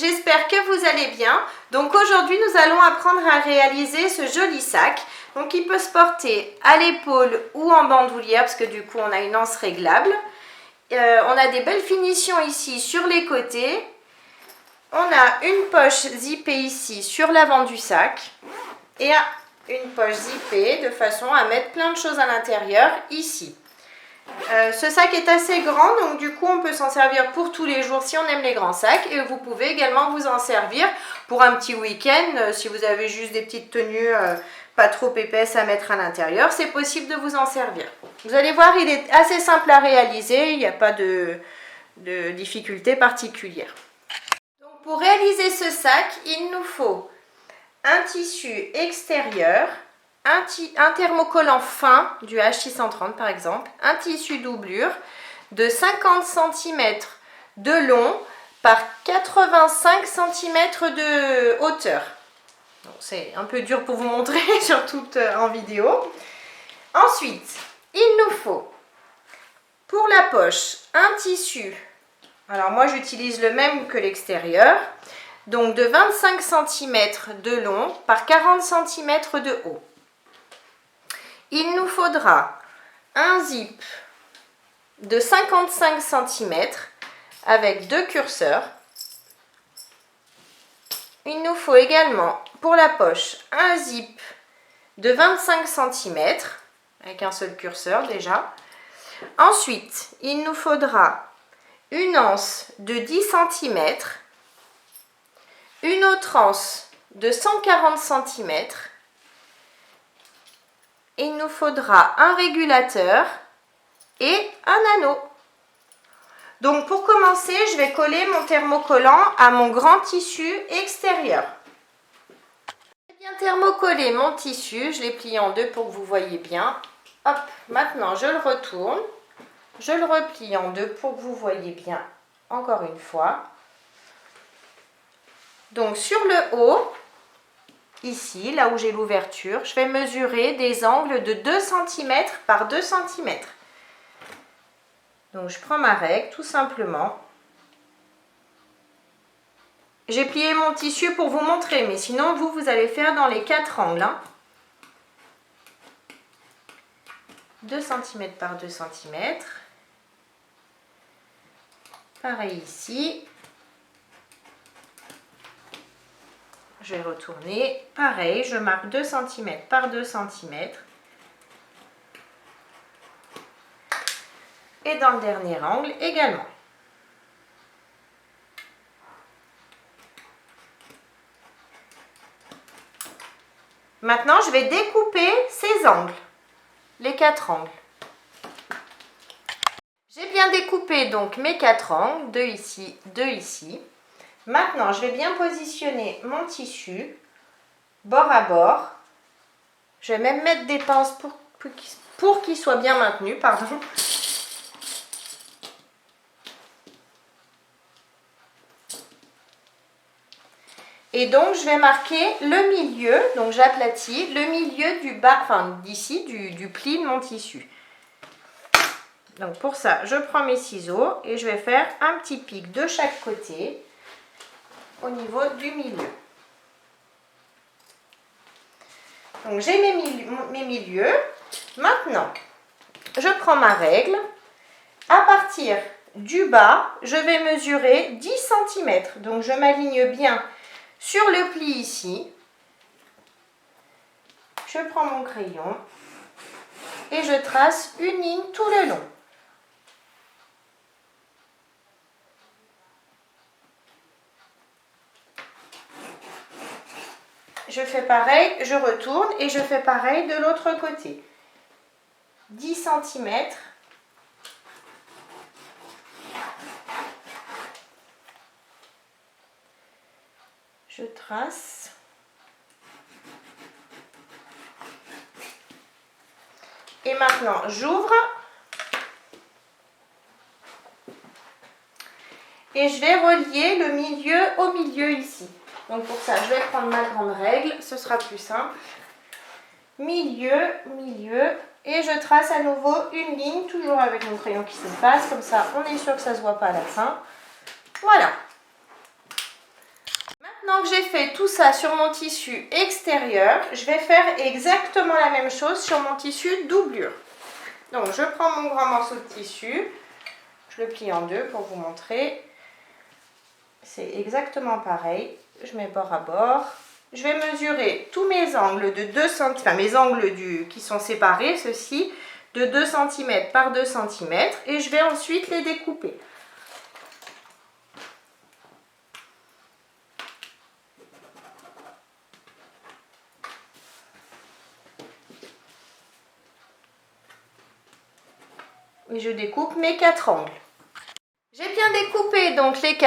j'espère que vous allez bien. Donc aujourd'hui nous allons apprendre à réaliser ce joli sac. Donc il peut se porter à l'épaule ou en bandoulière parce que du coup on a une anse réglable. On a des belles finitions ici sur les côtés. On a une poche zippée ici sur l'avant du sac et une poche zippée de façon à mettre plein de choses à l'intérieur ici. Ce sac est assez grand, donc du coup on peut s'en servir pour tous les jours si on aime les grands sacs, et vous pouvez également vous en servir pour un petit week-end si vous avez juste des petites tenues pas trop épaisses à mettre à l'intérieur, c'est possible de vous en servir. Vous allez voir, il est assez simple à réaliser, il n'y a pas de difficulté particulière. Donc pour réaliser ce sac, il nous faut un tissu extérieur, un thermocollant fin du H630 par exemple, un tissu doublure de 50 cm de long par 85 cm de hauteur. C'est un peu dur pour vous montrer, surtout en vidéo. Ensuite, il nous faut pour la poche un tissu, alors moi j'utilise le même que l'extérieur, donc de 25 cm de long par 40 cm de haut. Il nous faudra un zip de 55 cm avec 2 curseurs. Il nous faut également pour la poche un zip de 25 cm avec un seul curseur déjà. Ensuite, il nous faudra une anse de 10 cm, une autre anse de 140 cm. Il nous faudra un régulateur et un anneau. Donc pour commencer, je vais coller mon thermocollant à mon grand tissu extérieur. J'ai bien thermocollé mon tissu, je l'ai plié en deux pour que vous voyez bien. Hop, maintenant je le retourne, je le replie en deux pour que vous voyez bien encore une fois. Donc sur le haut, ici, là où j'ai l'ouverture, je vais mesurer des angles de 2 cm par 2 cm. Donc je prends ma règle tout simplement. J'ai plié mon tissu pour vous montrer, mais sinon vous allez faire dans les 4 angles. 2 cm par 2 cm. Pareil ici. Je vais retourner. Pareil, je marque 2 cm par 2 cm. Et dans le dernier angle également. Maintenant, je vais découper ces angles, les 4 angles. J'ai bien découpé donc mes 4 angles, 2 ici, 2 ici. Maintenant, je vais bien positionner mon tissu bord à bord. Je vais même mettre des pinces pour qu'il soit bien maintenu, pardon. Et donc, je vais marquer le milieu, donc j'aplatis le milieu du bas, enfin d'ici, du pli de mon tissu. Donc pour ça, je prends mes ciseaux et je vais faire un petit pic de chaque côté au niveau du milieu. Donc j'ai mes milieux. Maintenant, je prends ma règle. À partir du bas, je vais mesurer 10 cm. Donc je m'aligne bien sur le pli ici. Je prends mon crayon et je trace une ligne tout le long. Je fais pareil, je retourne et je fais pareil de l'autre côté. 10 cm. Je trace. Et maintenant, j'ouvre. Et je vais relier le milieu au milieu ici. Donc pour ça, je vais prendre ma grande règle, ce sera plus simple. Milieu, milieu, et je trace à nouveau une ligne, toujours avec mon crayon qui s'efface, comme ça on est sûr que ça ne se voit pas à la fin. Voilà. Maintenant que j'ai fait tout ça sur mon tissu extérieur, je vais faire exactement la même chose sur mon tissu doublure. Donc je prends mon grand morceau de tissu, je le plie en deux pour vous montrer. C'est exactement pareil, je mets bord à bord. Je vais mesurer tous mes angles de 2 cm, enfin mes angles qui sont séparés, ceux-ci, de 2 cm par 2 cm et je vais ensuite les découper. Et je découpe mes 4 angles. J'ai bien découpé donc les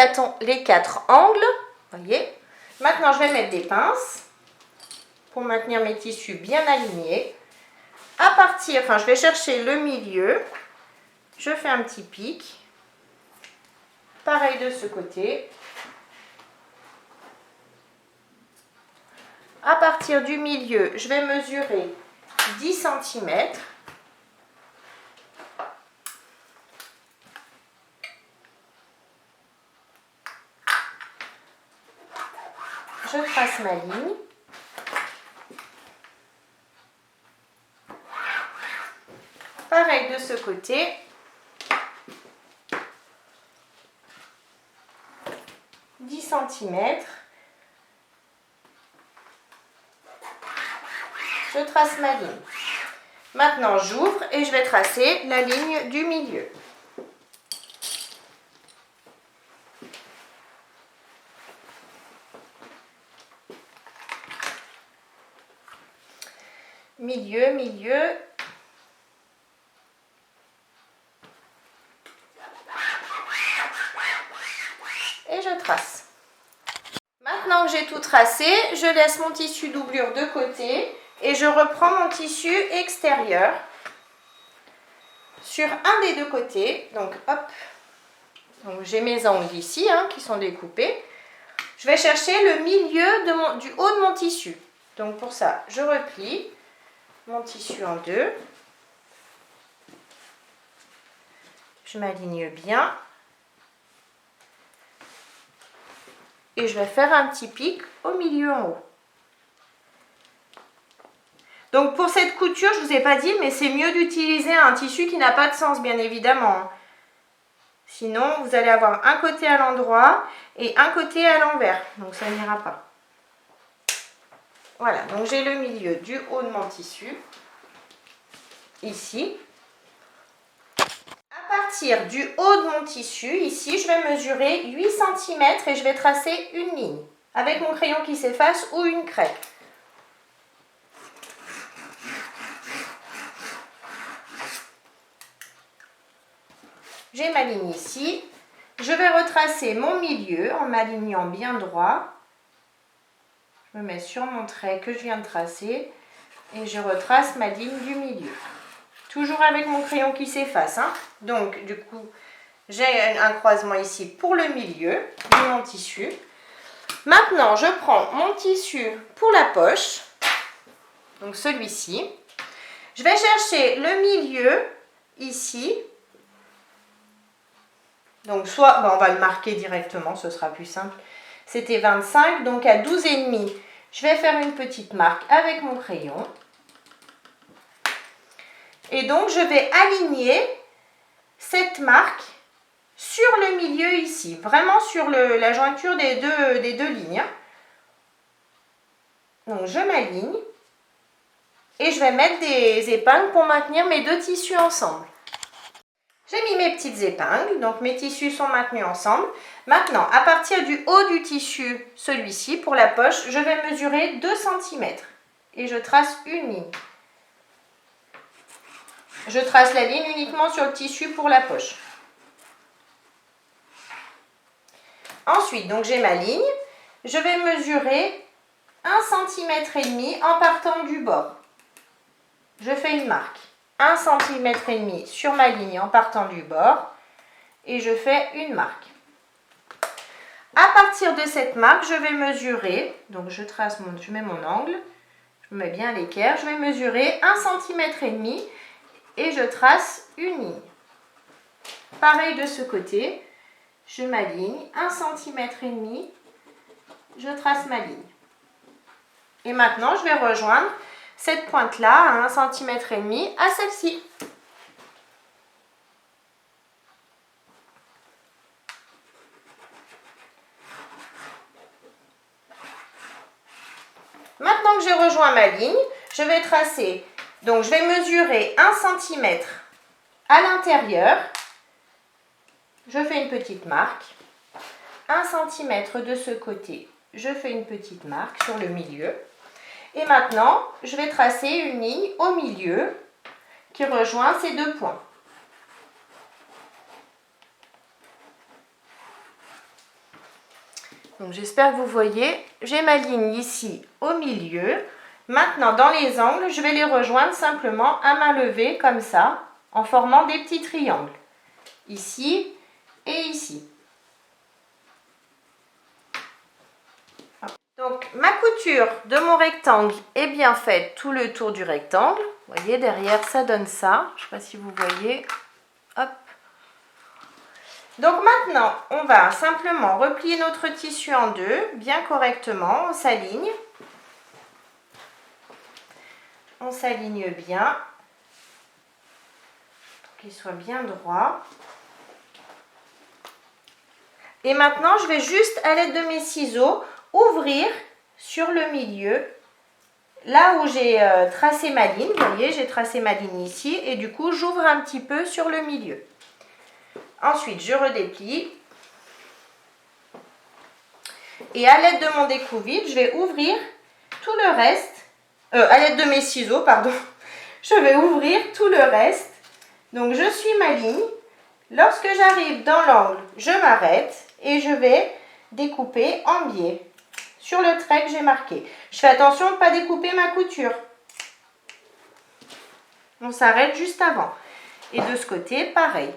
4 angles, voyez. Maintenant je vais mettre des pinces pour maintenir mes tissus bien alignés. Je vais chercher le milieu, je fais un petit pic, pareil de ce côté. À partir du milieu, je vais mesurer 10 cm. Je trace ma ligne. Pareil de ce côté. « 10 cm. Je trace ma ligne. Maintenant, j'ouvre et je vais tracer la ligne du milieu. Milieu, milieu. Et je trace. Maintenant que j'ai tout tracé, je laisse mon tissu doublure de côté et je reprends mon tissu extérieur sur un des deux côtés. Donc hop, donc j'ai mes angles ici qui sont découpés. Je vais chercher le milieu du haut de mon tissu. Donc pour ça, je replie mon tissu en deux. Je m'aligne bien. Et je vais faire un petit pic au milieu en haut. Donc pour cette couture, je ne vous ai pas dit, mais c'est mieux d'utiliser un tissu qui n'a pas de sens, bien évidemment. Sinon, vous allez avoir un côté à l'endroit et un côté à l'envers. Donc ça n'ira pas. Voilà, donc j'ai le milieu du haut de mon tissu. Ici. À partir du haut de mon tissu, ici, je vais mesurer 8 cm et je vais tracer une ligne. Avec mon crayon qui s'efface ou une craie. J'ai ma ligne ici. Je vais retracer mon milieu en m'alignant bien droit. Je me mets sur mon trait que je viens de tracer et je retrace ma ligne du milieu. Toujours avec mon crayon qui s'efface. Donc, du coup, j'ai un croisement ici pour le milieu de mon tissu. Maintenant, je prends mon tissu pour la poche. Donc, celui-ci. Je vais chercher le milieu ici. Donc, soit, on va le marquer directement, ce sera plus simple. C'était 25, donc à 12,5, je vais faire une petite marque avec mon crayon. Et donc, je vais aligner cette marque sur le milieu ici, vraiment sur la jointure des deux lignes. Donc, je m'aligne et je vais mettre des épingles pour maintenir mes deux tissus ensemble. J'ai mis mes petites épingles, donc mes tissus sont maintenus ensemble. Maintenant, à partir du haut du tissu, celui-ci, pour la poche, je vais mesurer 2 cm et je trace une ligne. Je trace la ligne uniquement sur le tissu pour la poche. Ensuite, donc j'ai ma ligne. Je vais mesurer 1,5 cm en partant du bord. Je fais une marque. 1,5 cm sur ma ligne en partant du bord. Et je fais une marque. À partir de cette marque, je vais mesurer. Donc je mets mon angle. Je mets bien l'équerre. Je vais mesurer 1,5 cm et je trace une ligne. Pareil de ce côté. Je m'aligne 1,5 cm. je trace ma ligne. Et maintenant, je vais rejoindre cette pointe-là à 1,5 cm à celle-ci. Maintenant que j'ai rejoint ma ligne, je vais tracer, donc je vais mesurer 1 cm à l'intérieur. Je fais une petite marque. 1 cm de ce côté, je fais une petite marque sur le milieu. Et maintenant, je vais tracer une ligne au milieu qui rejoint ces deux points. Donc j'espère que vous voyez, j'ai ma ligne ici au milieu. Maintenant, dans les angles, je vais les rejoindre simplement à main levée comme ça, en formant des petits triangles. Ici et ici. Donc, ma couture de mon rectangle est bien faite tout le tour du rectangle. Vous voyez, derrière, ça donne ça. Je ne sais pas si vous voyez. Hop. Donc, maintenant, on va simplement replier notre tissu en deux, bien correctement. On s'aligne. On s'aligne bien. Pour qu'il soit bien droit. Et maintenant, je vais juste, à l'aide de mes ciseaux, ouvrir sur le milieu, là où j'ai tracé ma ligne. Vous voyez, j'ai tracé ma ligne ici et du coup, j'ouvre un petit peu sur le milieu. Ensuite, je redéplie. Et à l'aide de mon découpe-vide, je vais ouvrir tout le reste. À l'aide de mes ciseaux, pardon. Je vais ouvrir tout le reste. Donc, je suis ma ligne. Lorsque j'arrive dans l'angle, je m'arrête et je vais découper en biais sur le trait que j'ai marqué. Je fais attention de ne pas découper ma couture. On s'arrête juste avant. Et de ce côté, pareil.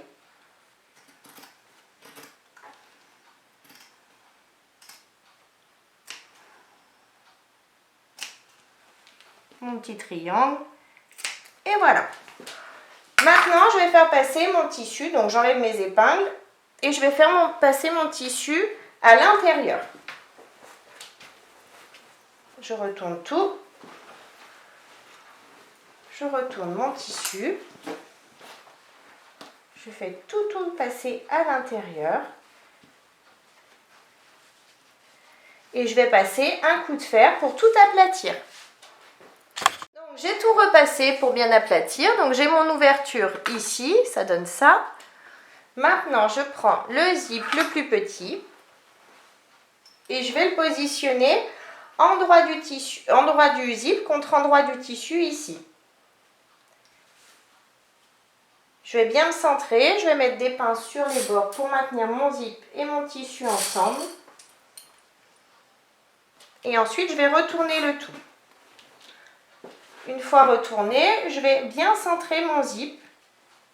Mon petit triangle. Et voilà. Maintenant, je vais faire passer mon tissu. Donc, j'enlève mes épingles. Et je vais faire passer mon tissu à l'intérieur. Je retourne tout. Je retourne mon tissu. Je fais tout passer à l'intérieur. Et je vais passer un coup de fer pour tout aplatir. Donc j'ai tout repassé pour bien aplatir. Donc j'ai mon ouverture ici, ça donne ça. Maintenant je prends le zip le plus petit et je vais le positionner endroit du zip contre endroit du tissu ici. Je vais bien me centrer, je vais mettre des pinces sur les bords pour maintenir mon zip et mon tissu ensemble. Et ensuite, je vais retourner le tout. Une fois retourné, je vais bien centrer mon zip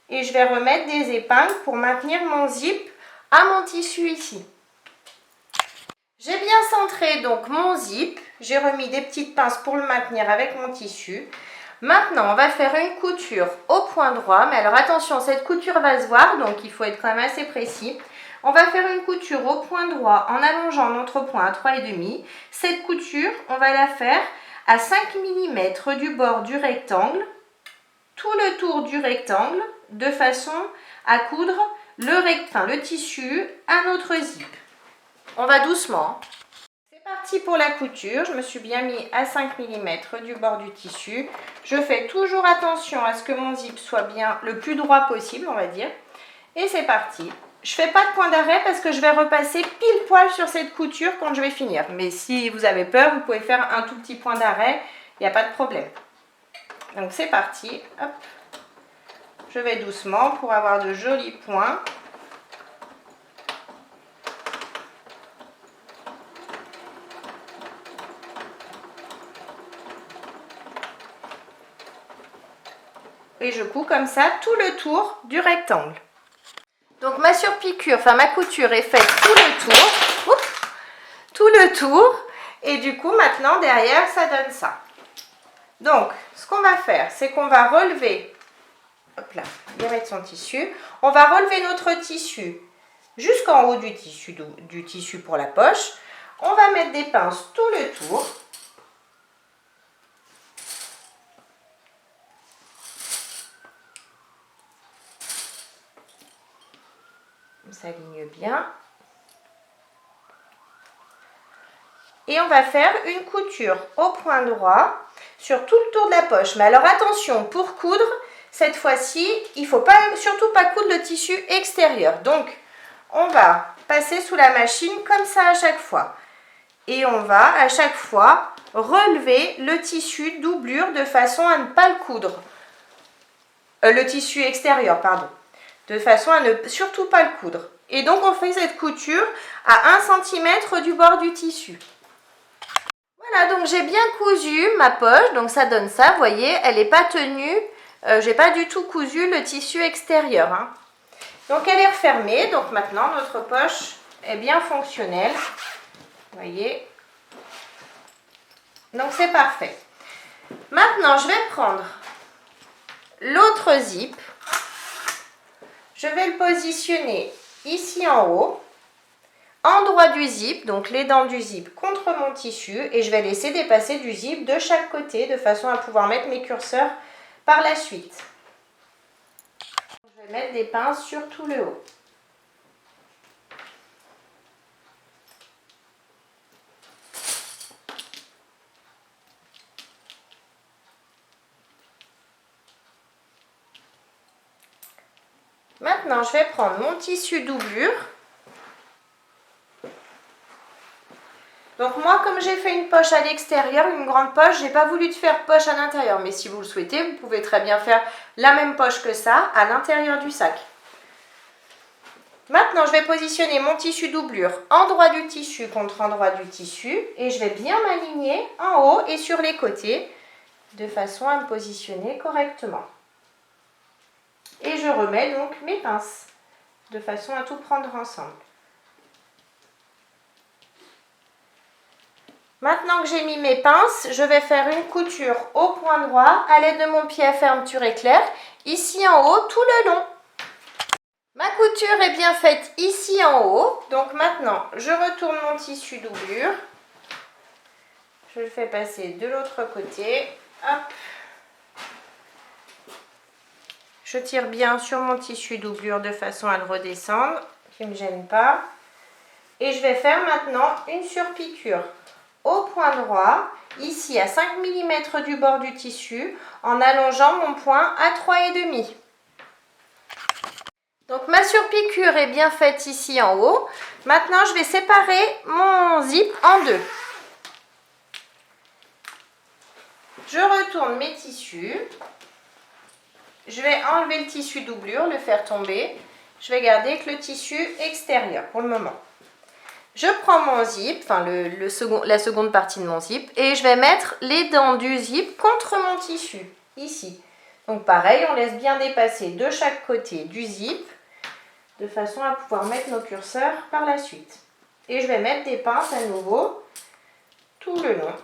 et je vais remettre des épingles pour maintenir mon zip à mon tissu ici. J'ai bien centré donc mon zip, j'ai remis des petites pinces pour le maintenir avec mon tissu. Maintenant, on va faire une couture au point droit, mais alors attention, cette couture va se voir, donc il faut être quand même assez précis. On va faire une couture au point droit en allongeant notre point à 3,5. Cette couture, on va la faire à 5 mm du bord du rectangle, tout le tour du rectangle, de façon à coudre le tissu à notre zip. On va doucement. C'est parti pour la couture. Je me suis bien mis à 5 mm du bord du tissu. Je fais toujours attention à ce que mon zip soit bien le plus droit possible, on va dire. Et c'est parti. Je ne fais pas de point d'arrêt parce que je vais repasser pile poil sur cette couture quand je vais finir. Mais si vous avez peur, vous pouvez faire un tout petit point d'arrêt. Il n'y a pas de problème. Donc c'est parti. Hop. Je vais doucement pour avoir de jolis points. Et je couds comme ça tout le tour du rectangle. Donc ma surpiqûre, enfin ma couture est faite tout le tour. Oups, tout le tour. Et du coup maintenant derrière ça donne ça. Donc ce qu'on va faire, c'est qu'on va relever, hop là, bien mettre son tissu. On va relever notre tissu jusqu'en haut du tissu pour la poche. On va mettre des pinces tout le tour. On s'aligne bien. Et on va faire une couture au point droit sur tout le tour de la poche. Mais alors attention, pour coudre, cette fois-ci, il ne faut surtout pas coudre le tissu extérieur. Donc, on va passer sous la machine comme ça à chaque fois. Et on va à chaque fois relever le tissu doublure de façon à ne pas le coudre. Le tissu extérieur, pardon. De façon à ne surtout pas le coudre. Et donc, on fait cette couture à 1 cm du bord du tissu. Voilà, donc j'ai bien cousu ma poche, donc ça donne ça, vous voyez, elle n'est pas tenue, j'ai pas du tout cousu le tissu extérieur. Hein. Donc elle est refermée, donc maintenant notre poche est bien fonctionnelle, vous voyez. Donc c'est parfait. Maintenant je vais prendre l'autre zip, je vais le positionner ici en haut. Endroit du zip, donc les dents du zip contre mon tissu et je vais laisser dépasser du zip de chaque côté de façon à pouvoir mettre mes curseurs par la suite. Je vais mettre des pinces sur tout le haut. Maintenant, je vais prendre mon tissu doublure. Donc moi, comme j'ai fait une poche à l'extérieur, une grande poche, je n'ai pas voulu de faire poche à l'intérieur. Mais si vous le souhaitez, vous pouvez très bien faire la même poche que ça à l'intérieur du sac. Maintenant, je vais positionner mon tissu doublure endroit du tissu contre endroit du tissu. Et je vais bien m'aligner en haut et sur les côtés de façon à me positionner correctement. Et je remets donc mes pinces de façon à tout prendre ensemble. Maintenant que j'ai mis mes pinces, je vais faire une couture au point droit à l'aide de mon pied à fermeture éclair, ici en haut tout le long. Ma couture est bien faite ici en haut, donc maintenant je retourne mon tissu doublure. Je le fais passer de l'autre côté. Hop. Je tire bien sur mon tissu doublure de façon à le redescendre, qui ne me gêne pas. Et je vais faire maintenant une surpiqûre au point droit, ici à 5 mm du bord du tissu, en allongeant mon point à 3,5. Donc ma surpiqûre est bien faite ici en haut. Maintenant, je vais séparer mon zip en deux. Je retourne mes tissus. Je vais enlever le tissu doublure, le faire tomber. Je vais garder que le tissu extérieur pour le moment. Je prends mon zip, enfin la seconde partie de mon zip, et je vais mettre les dents du zip contre mon tissu, ici. Donc pareil, on laisse bien dépasser de chaque côté du zip, de façon à pouvoir mettre nos curseurs par la suite. Et je vais mettre des pinces à nouveau, tout le long.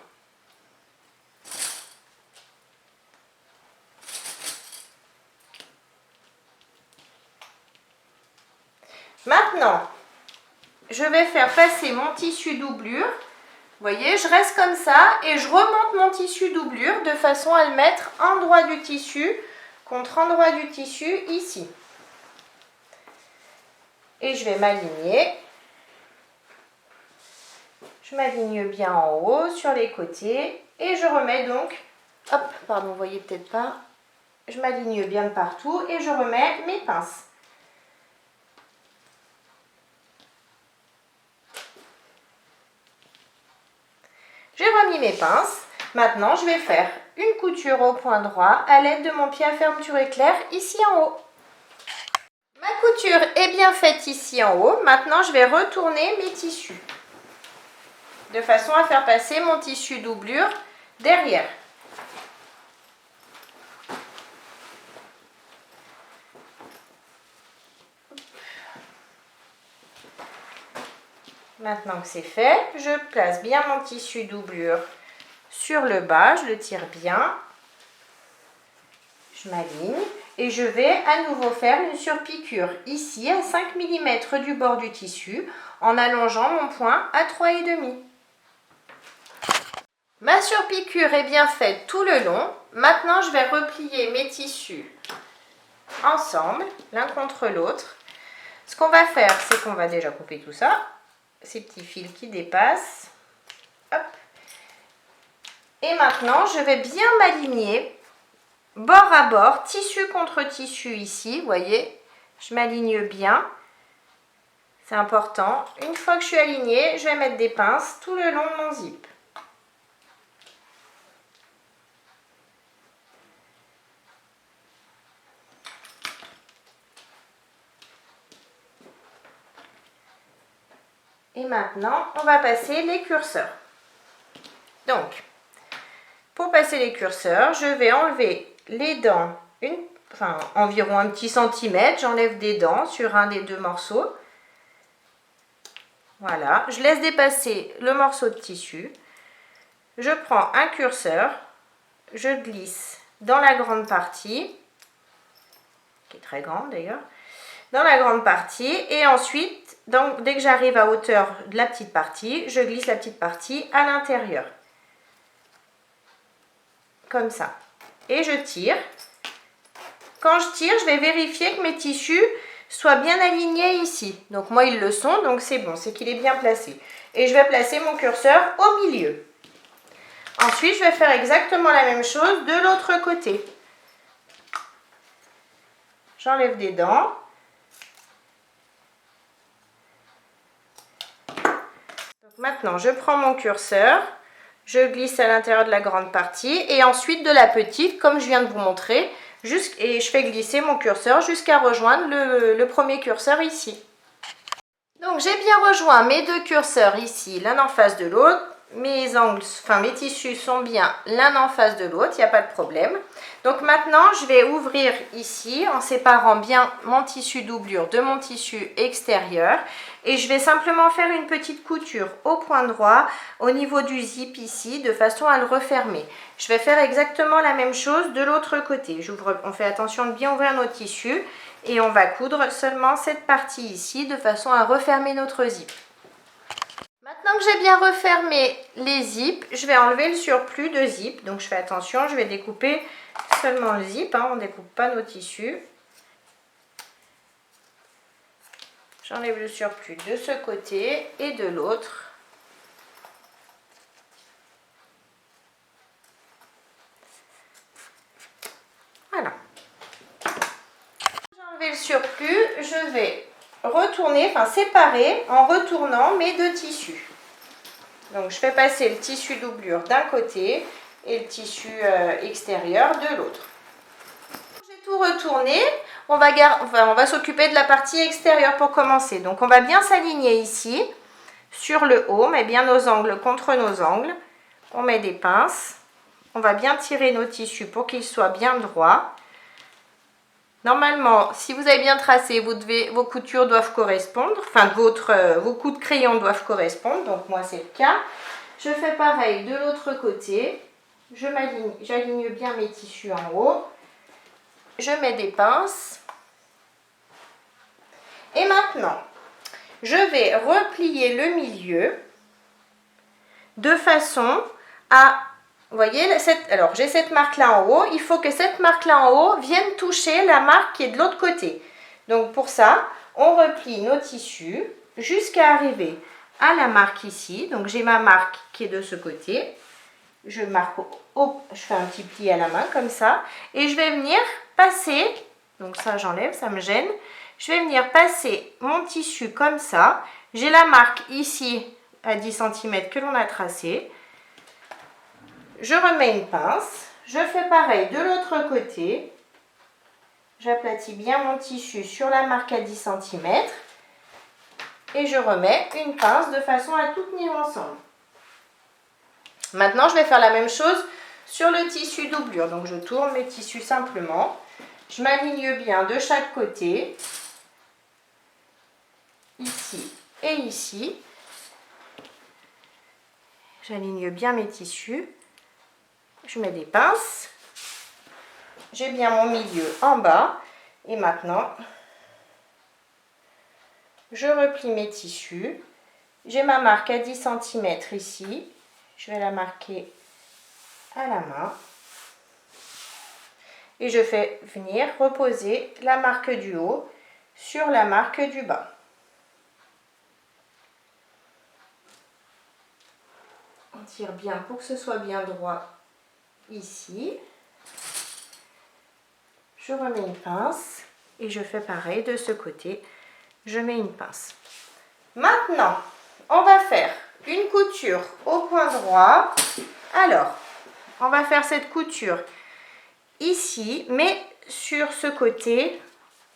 Maintenant, je vais faire passer mon tissu doublure. Vous voyez, je reste comme ça et je remonte mon tissu doublure de façon à le mettre endroit du tissu contre endroit du tissu ici. Et je vais m'aligner. Je m'aligne bien en haut sur les côtés et je remets donc, hop, pardon, vous voyez peut-être pas, je m'aligne bien de partout et je remets mes pinces. J'ai remis mes pinces. Maintenant, je vais faire une couture au point droit à l'aide de mon pied à fermeture éclair ici en haut. Ma couture est bien faite ici en haut. Maintenant, je vais retourner mes tissus de façon à faire passer mon tissu doublure derrière. Maintenant que c'est fait, je place bien mon tissu doublure sur le bas, je le tire bien, je m'aligne Et je vais à nouveau faire une surpiqûre ici à 5 mm du bord du tissu en allongeant mon point à 3,5. Ma surpiqûre est bien faite tout le long. Maintenant, je vais replier mes tissus ensemble, l'un contre l'autre. Ce qu'on va faire, c'est qu'on va déjà couper tout ça, ces petits fils qui dépassent. Hop. Et maintenant, je vais bien m'aligner bord à bord, tissu contre tissu ici, vous voyez, je m'aligne bien. C'est important. Une fois que je suis alignée, je vais mettre des pinces tout le long de mon zip. Et maintenant, on va passer les curseurs. Donc, pour passer les curseurs, je vais enlever les dents, environ un petit centimètre. J'enlève des dents sur un des deux morceaux. Voilà, je laisse dépasser le morceau de tissu. Je prends un curseur, je glisse dans la grande partie, qui est très grande d'ailleurs, dans la grande partie, et ensuite, dès que j'arrive à hauteur de la petite partie, je glisse la petite partie à l'intérieur. Comme ça. Et je tire. Quand je tire, je vais vérifier que mes tissus soient bien alignés ici. Donc moi, ils le sont, donc c'est bon, c'est qu'il est bien placé. Et je vais placer mon curseur au milieu. Ensuite, je vais faire exactement la même chose de l'autre côté. J'enlève des dents. Donc maintenant, je prends mon curseur, je glisse à l'intérieur de la grande partie et ensuite de la petite, comme je viens de vous montrer, et je fais glisser mon curseur jusqu'à rejoindre le premier curseur ici. Donc j'ai bien rejoint mes deux curseurs ici, l'un en face de l'autre. Mes tissus sont bien l'un en face de l'autre, il n'y a pas de problème. Donc maintenant, je vais ouvrir ici en séparant bien mon tissu doublure de mon tissu extérieur. Et je vais simplement faire une petite couture au point droit au niveau du zip ici, de façon à le refermer. Je vais faire exactement la même chose de l'autre côté. On fait attention de bien ouvrir nos tissus et on va coudre seulement cette partie ici de façon à refermer notre zip. Maintenant que j'ai bien refermé les zips, je vais enlever le surplus de zip. Donc je fais attention, je vais découper seulement le zip, on ne découpe pas nos tissus. J'enlève le surplus de ce côté et de l'autre. Voilà. J'ai enlevé le surplus, je vais séparer en retournant mes deux tissus. Donc je fais passer le tissu doublure d'un côté et le tissu extérieur de l'autre. J'ai tout retourné, on va s'occuper de la partie extérieure pour commencer. Donc on va bien s'aligner ici, sur le haut, on met bien nos angles contre nos angles. On met des pinces, on va bien tirer nos tissus pour qu'ils soient bien droits. Normalement, si vous avez bien tracé, vos coutures doivent correspondre, vos coups de crayon doivent correspondre, donc moi c'est le cas. Je fais pareil de l'autre côté, j'aligne bien mes tissus en haut, je mets des pinces. Et maintenant, je vais replier le milieu de façon à... Vous voyez, alors j'ai cette marque-là en haut. Il faut que cette marque-là en haut vienne toucher la marque qui est de l'autre côté. Donc pour ça, on replie nos tissus jusqu'à arriver à la marque ici. Donc j'ai ma marque qui est de ce côté. Je fais un petit pli à la main comme ça. Et je vais venir passer, donc ça j'enlève, ça me gêne. Je vais venir passer mon tissu comme ça. J'ai la marque ici à 10 cm que l'on a tracée. Je remets une pince, je fais pareil de l'autre côté, j'aplatis bien mon tissu sur la marque à 10 cm et je remets une pince de façon à tout tenir ensemble. Maintenant, je vais faire la même chose sur le tissu doublure, donc je tourne mes tissus simplement, je m'aligne bien de chaque côté, ici et ici, j'aligne bien mes tissus. Je mets des pinces j'ai bien mon milieu en bas. Et maintenant, je replie mes tissus. J'ai ma marque à 10 cm ici. Je vais la marquer à la main. Et je fais venir reposer la marque du haut sur la marque du bas. On tire bien pour que ce soit bien droit ici. Je remets une pince et je fais pareil de ce côté. Je mets une pince. Maintenant, on va faire une couture au point droit. Alors, on va faire cette couture ici, mais sur ce côté,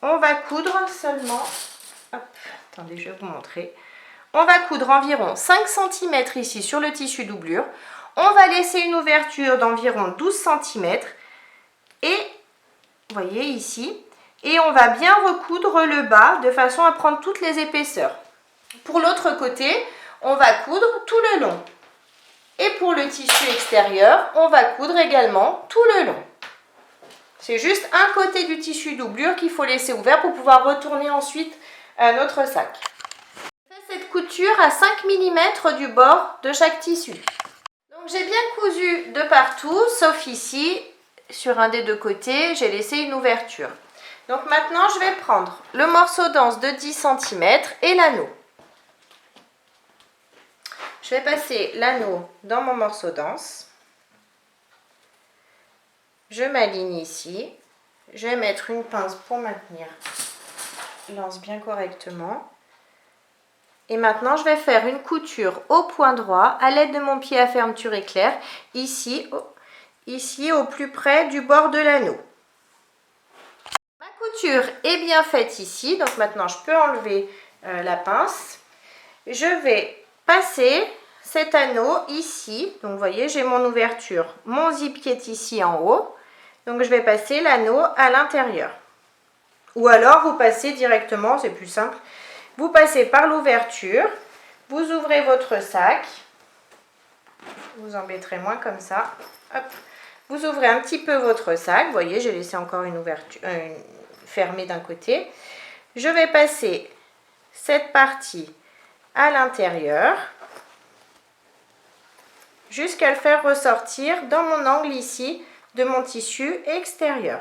on va coudre seulement, hop, attendez, je vais vous montrer. On va coudre environ 5 cm ici sur le tissu doublure. On va laisser une ouverture d'environ 12 cm et, vous voyez ici, et on va bien recoudre le bas de façon à prendre toutes les épaisseurs. Pour l'autre côté, on va coudre tout le long. Et pour le tissu extérieur, on va coudre également tout le long. C'est juste un côté du tissu doublure qu'il faut laisser ouvert pour pouvoir retourner ensuite notre sac. Je fais cette couture à 5 mm du bord de chaque tissu. Donc j'ai bien cousu de partout, sauf ici, sur un des deux côtés, j'ai laissé une ouverture. Donc maintenant, je vais prendre le morceau d'anse de 10 cm et l'anneau. Je vais passer l'anneau dans mon morceau d'anse. Je m'aligne ici. Je vais mettre une pince pour maintenir l'anse bien correctement. Et maintenant, je vais faire une couture au point droit à l'aide de mon pied à fermeture éclair, ici au plus près du bord de l'anneau. Ma couture est bien faite ici, donc maintenant je peux enlever la pince. Je vais passer cet anneau ici, donc vous voyez, j'ai mon ouverture, mon zip qui est ici en haut. Donc je vais passer l'anneau à l'intérieur. Ou alors vous passez directement, c'est plus simple. Vous passez par l'ouverture, vous ouvrez votre sac. Vous embêterez moins comme ça. Hop. Vous ouvrez un petit peu votre sac. Vous voyez, j'ai laissé encore une ouverture fermée d'un côté. Je vais passer cette partie à l'intérieur jusqu'à le faire ressortir dans mon angle ici de mon tissu extérieur.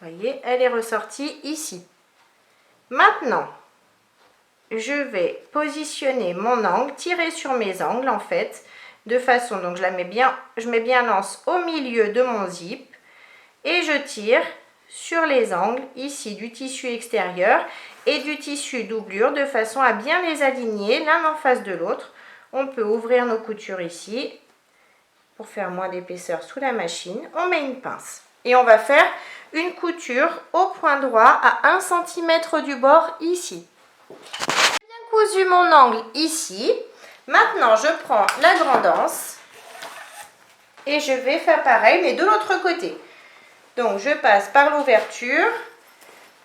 Vous voyez, elle est ressortie ici. Maintenant, je vais positionner mon angle, tirer sur mes angles en fait, de façon, donc je mets bien l'anse au milieu de mon zip et je tire sur les angles ici du tissu extérieur et du tissu doublure de façon à bien les aligner l'un en face de l'autre. On peut ouvrir nos coutures ici pour faire moins d'épaisseur sous la machine. On met une pince et on va faire une couture au point droit à 1 cm du bord ici. J'ai bien cousu mon angle ici. Maintenant, je prends la grande anse et je vais faire pareil, mais de l'autre côté. Donc, je passe par l'ouverture.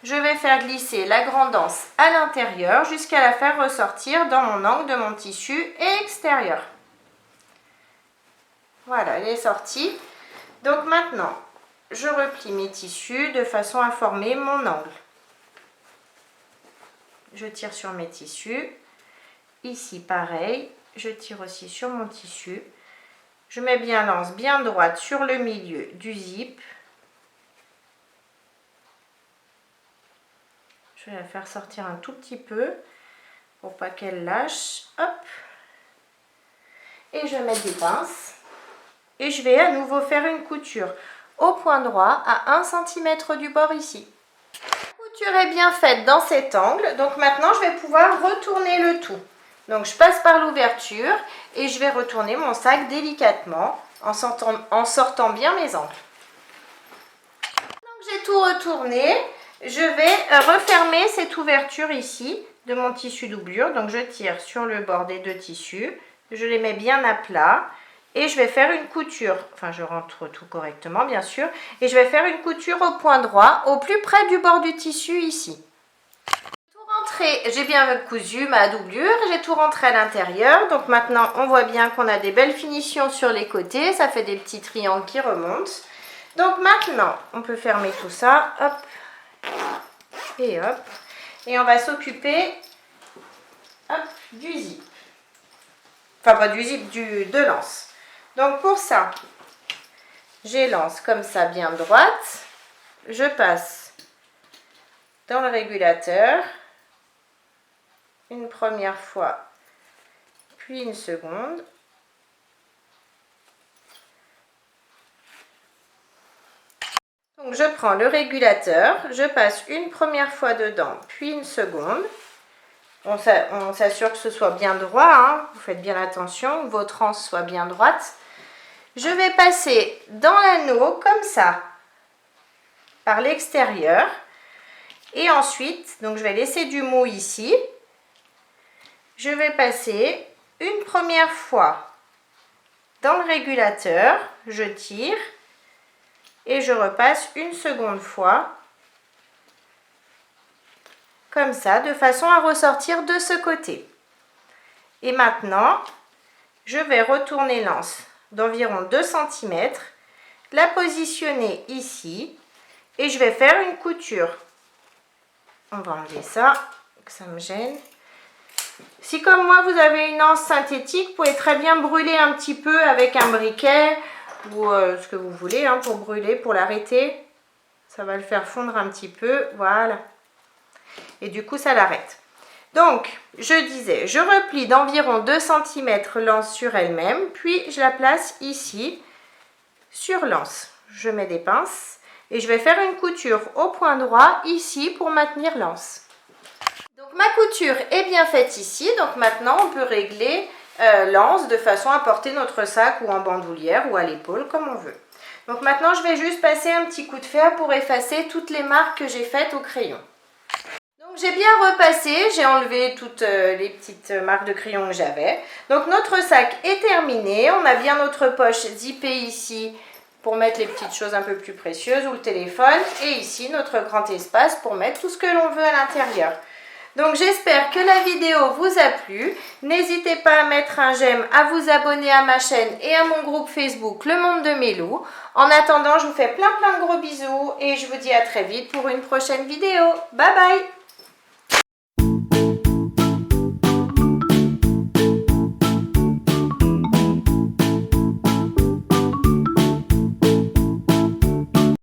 Je vais faire glisser la grande anse à l'intérieur jusqu'à la faire ressortir dans mon angle de mon tissu extérieur. Voilà, elle est sortie. Donc maintenant, je replie mes tissus de façon à former mon angle. Je tire sur mes tissus. Ici, pareil, je tire aussi sur mon tissu. Je mets bien l'anse bien droite sur le milieu du zip. Je vais la faire sortir un tout petit peu pour pas qu'elle lâche. Hop. Et je vais mettre des pinces. Et je vais à nouveau faire une couture au point droit à 1 cm du bord ici. La couture est bien faite dans cet angle. Donc maintenant, je vais pouvoir retourner le tout. Donc je passe par l'ouverture et je vais retourner mon sac délicatement en sortant bien mes angles. Donc j'ai tout retourné. Je vais refermer cette ouverture ici de mon tissu doublure. Donc je tire sur le bord des deux tissus. Je les mets bien à plat. Et je vais faire une couture, enfin je rentre tout correctement bien sûr, et je vais faire une couture au point droit, au plus près du bord du tissu ici. Tout rentré j'ai bien cousu ma doublure, j'ai tout rentré à l'intérieur. Donc maintenant, on voit bien qu'on a des belles finitions sur les côtés. Ça fait des petits triangles qui remontent. Donc maintenant, on peut fermer tout ça. Hop. Et hop. Et on va s'occuper du zip. Enfin, pas du zip, de l'anse. Donc pour ça, j'ai l'anse comme ça, bien droite. Je passe dans le régulateur une première fois, puis une seconde. Donc je prends le régulateur, je passe une première fois dedans, puis une seconde. On s'assure que ce soit bien droit, hein. Vous faites bien attention, que votre anse soit bien droite. Je vais passer dans l'anneau comme ça, par l'extérieur. Et ensuite, donc je vais laisser du mou ici. Je vais passer une première fois dans le régulateur, je tire et je repasse une seconde fois comme ça, de façon à ressortir de ce côté. Et maintenant, je vais retourner l'anse d'environ 2 cm, la positionner ici et je vais faire une couture. On va enlever ça, que ça me gêne. Si comme moi vous avez une anse synthétique, vous pouvez très bien brûler un petit peu avec un briquet ou ce que vous voulez hein, pour brûler, pour l'arrêter. Ça va le faire fondre un petit peu, voilà. Et du coup ça l'arrête. Donc je disais, je replie d'environ 2 cm l'anse sur elle-même, puis je la place ici sur l'anse. Je mets des pinces et je vais faire une couture au point droit ici pour maintenir l'anse. Donc ma couture est bien faite ici, donc maintenant on peut régler l'anse de façon à porter notre sac ou en bandoulière ou à l'épaule comme on veut. Donc maintenant je vais juste passer un petit coup de fer pour effacer toutes les marques que j'ai faites au crayon. Donc j'ai bien repassé, j'ai enlevé toutes les petites marques de crayon que j'avais. Donc notre sac est terminé, on a bien notre poche zippée ici pour mettre les petites choses un peu plus précieuses ou le téléphone. Et ici notre grand espace pour mettre tout ce que l'on veut à l'intérieur. Donc j'espère que la vidéo vous a plu. N'hésitez pas à mettre un j'aime, à vous abonner à ma chaîne et à mon groupe Facebook Le Monde de Mélou. En attendant, je vous fais plein de gros bisous et je vous dis à très vite pour une prochaine vidéo. Bye bye!